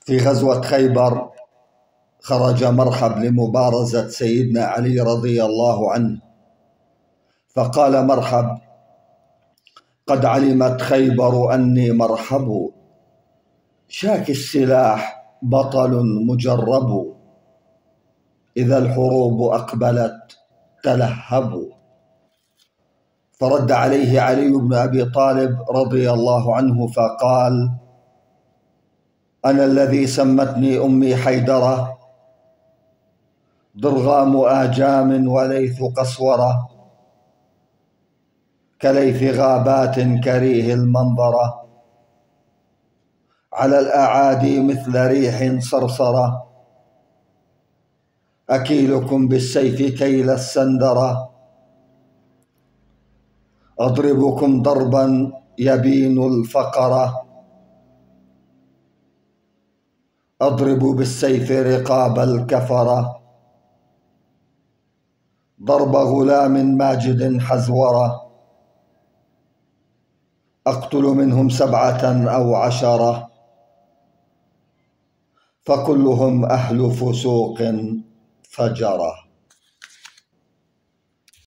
في غزوة خيبر خرج مرحب لمبارزة سيدنا علي رضي الله عنه، فقال مرحب: قد علمت خيبر أني مرحب، شاك السلاح بطل مجرب، إذا الحروب أقبلت تلهب. فرد عليه علي بن أبي طالب رضي الله عنه فقال: أنا الذي سمتني أمي حيدرة، ضرغام آجام وليث قسورة، كليث غابات كريه المنظرة، على الأعادي مثل ريح صرصرة، أكيلكم بالسيف كيل السندرة، أضربكم ضربا يبين الفقرة، أضرب بالسيف رقاب الكفرة، ضرب غلام ماجد حزورة، أقتل منهم 7 أو 10، فكلهم أهل فسوق فجرة.